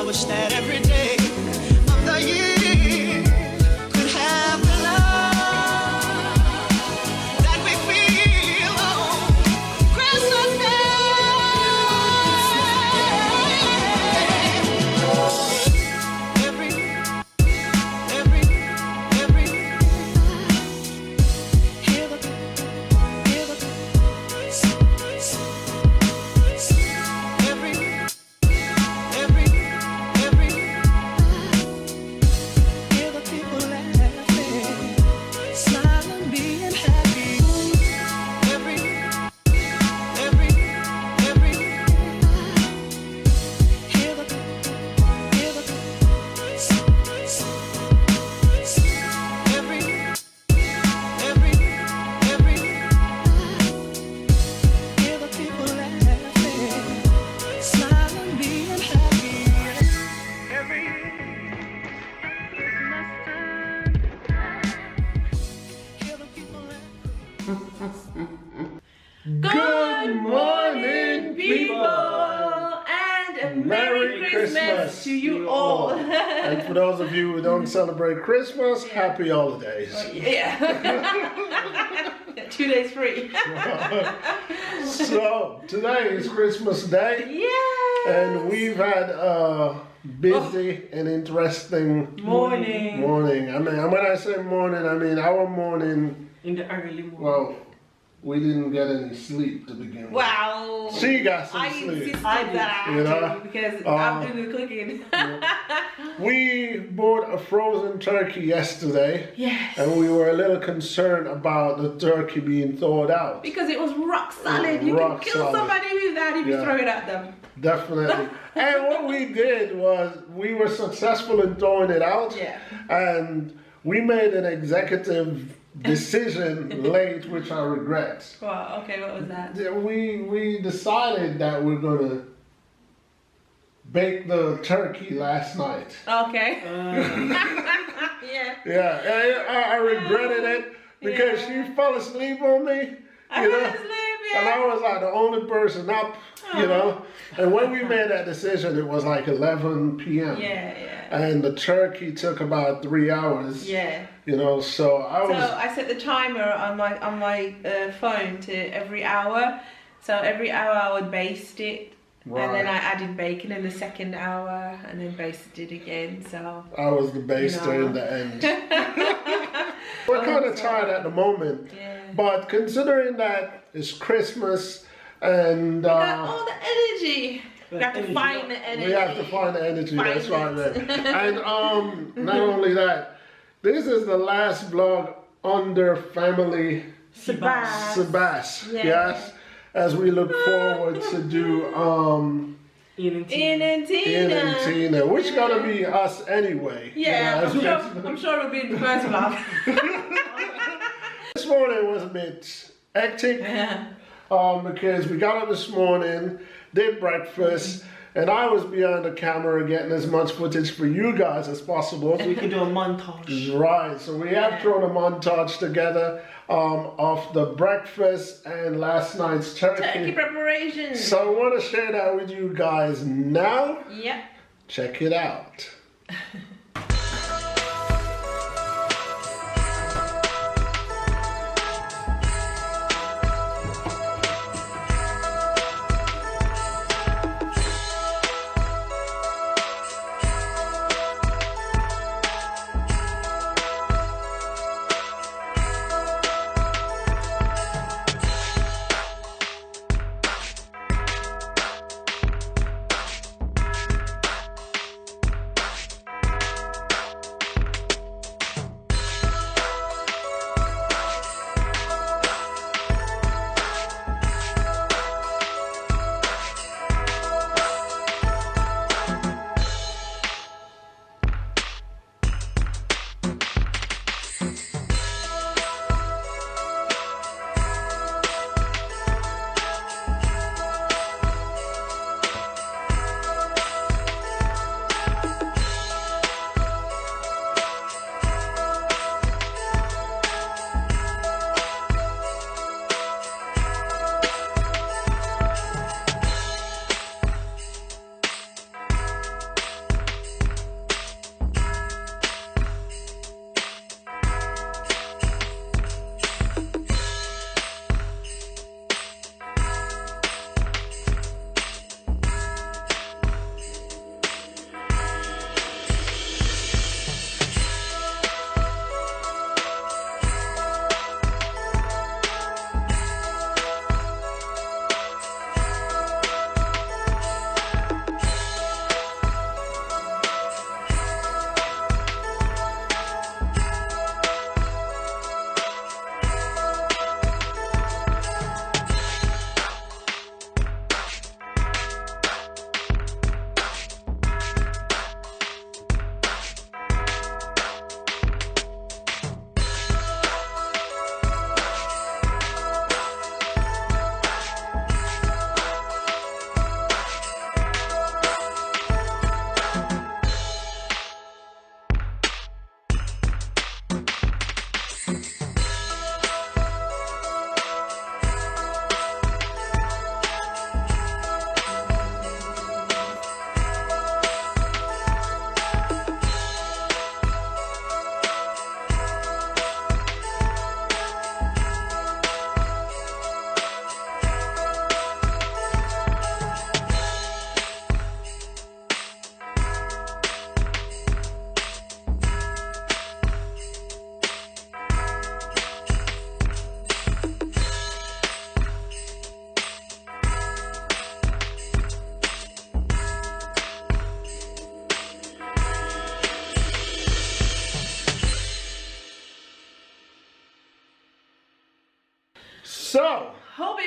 wish that every day of the year could have the love that we feel on Christmas Day. Hear the people laughing, smiling, being happy. Hear the people laughing, smiling, being happy. Every Christmas time. Hear the people laughing. Good morning, people, and a Merry Christmas to you all. And for those of you who don't celebrate Christmas, happy holidays. Yeah. 2 days free. So, today is Christmas Day, Yeah. and we've had a busy and interesting Morning. morning. I mean, when I say morning, I mean our morning. In the early morning. Well, we didn't get any sleep to begin with. Wow. She got some I sleep. insisted that I You know? do because I'm doing the cooking. We bought a frozen turkey yesterday. Yes. And we were a little concerned about the turkey being thawed out. Because it was rock solid. You Rock can kill solid. somebody with that if you Yeah. throw it at them. Definitely. And what we did was we were successful in throwing it out. Yeah. And we made an executive decision late, which I regret. Wow. Okay. What was that? We decided that we're gonna bake the turkey last night. Okay. Yeah. Yeah, I regretted it because Yeah. she fell asleep on me. I You fell know? asleep, And yeah. I was like the only person up, you know. And when we made that decision, it was like 11 p.m. Yeah. And the turkey took about 3 hours. Yeah. You know, so I So was. I set the timer on my phone to every hour. So every hour I would baste it, and then I added bacon in the second hour, and then basted it again. So I was the baster You know. in the end. We're kind of tired at the moment. Yeah. But considering that it's Christmas and we got all the energy. We have to find the energy. we have to find the energy, Find that's right, it. man. And not only that, this is the last vlog under family Sebas, Yeah. yes, as we look forward to do Ian and Ian and Tina, which gotta be us anyway. Yeah, you know, as I'm sure it'll be in the first vlog. This morning was a bit hectic. Because we got up this morning, did breakfast, and I was behind the camera getting as much footage for you guys as possible. We can do a montage. Right, so we have thrown a montage together of the breakfast and last night's Turkey preparation. So I want to share that with you guys now. Yep. Check it out.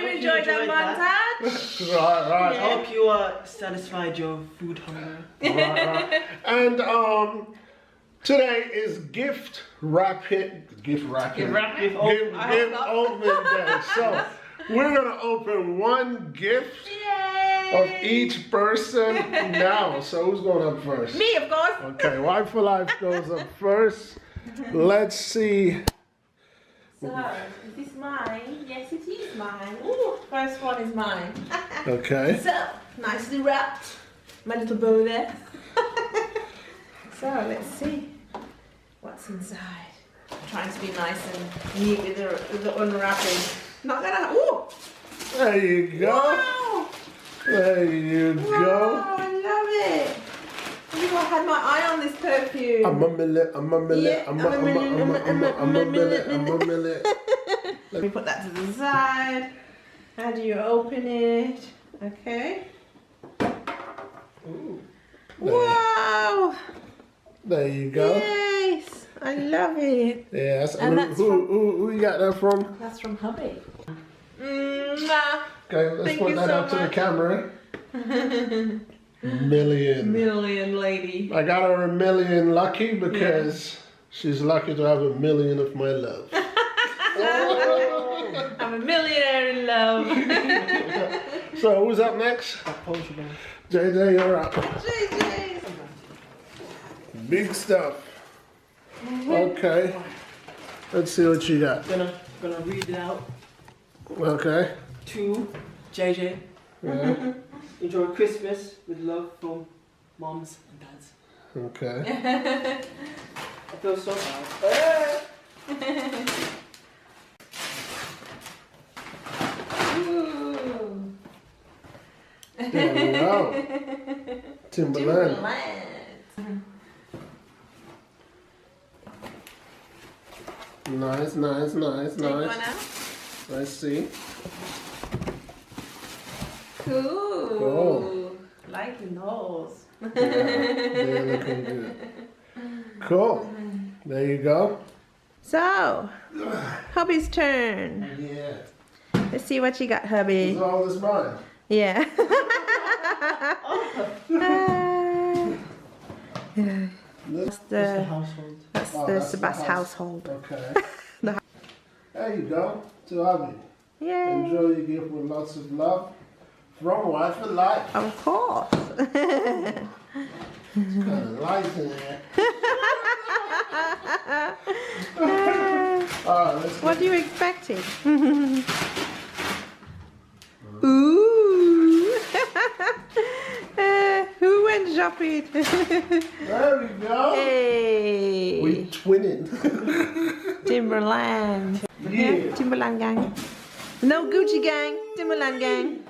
you Hope you enjoyed that enjoyed montage. Right. I hope you satisfied your food hunger. Right. And today is gift opening day. So we're gonna open one gift of each person now. So who's going up first? Me, of course. Okay, Wife for Life goes up first. Let's see. So, is this mine? Yes, it is mine. Ooh, first one is mine. Okay. So, nicely wrapped. My little bow there. So, let's see what's inside. I'm trying to be nice and neat with the unwrapping. Not gonna. Ooh! There you go. Wow! There you go. Wow, I love it. I knew I had my eye on this perfume. I'm a minute. Let me put that to the side. How do you open it? Okay. Ooh. Wow! There you go. Yes, I love it. Yes. And that's Who you got that from? That's from hubby. Mwah. Okay, let's Thank put you that so up to the much. camera. Million. Million lady. I got her a million lucky because she's lucky to have a million of my love. I'm a millionaire in love. So who's up next? JJ, you're up. JJ. Big stuff. Okay. Let's see what you got. Gonna read it out Okay. to JJ. Yeah. Enjoy Christmas with love from moms and dads. Okay. I feel so bad. Ooh. There we go. Timberland. Nice. Take one out. Let's see. Cool. Cool. Liking those. Yeah, they're looking good. Cool. There you go. So, hubby's turn. Yeah. Let's see what you got, hubby. Is all this mine? Yeah. This? It's the household. That's Oh, the that's the Sebas house. household. Okay. The- There you go. To Abby. Yeah. Enjoy your gift with lots of love from Wife for Life. Of course. It's kind of light in there. Let's What do you expected? Ooh. Who went shopping? There we go. Hey. We twinning. Timberland. Yeah. Timberland gang. No Gucci gang. Timberland gang.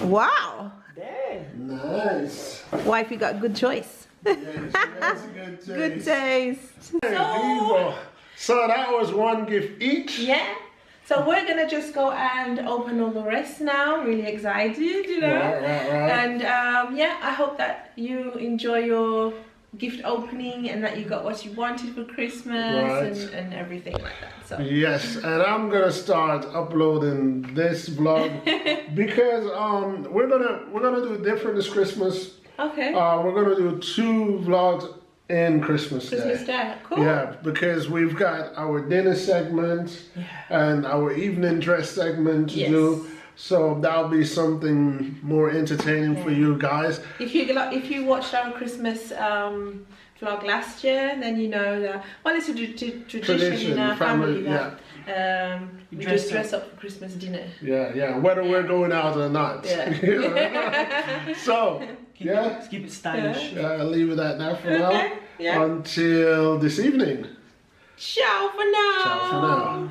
Wow. Damn. Nice. Wife, you got good choice. Yeah, she has a good taste. Good taste. So that was one gift each. Yeah. So we're gonna just go and open all the rest now. I'm really excited, you know. Right. And yeah, I hope that you enjoy your gift opening and that you got what you wanted for Christmas Right. and everything like that. So Yes, and I'm gonna start uploading this vlog because we're gonna do different this Christmas. okay. We're gonna do 2 vlogs in Christmas Christmas Day. Day. Cool. Yeah, because we've got our dinner segment and our evening dress segment to Yes. do. So that'll be something more entertaining for you guys. If you watched our Christmas vlog last year, then you know that it's a tradition in our family that we dress just dress up for Christmas dinner. Yeah, whether we're going out or not. Yeah. So, Let's keep it stylish. I'll leave it at that for now. Okay, yeah. Until this evening. Ciao for now. Ciao for now.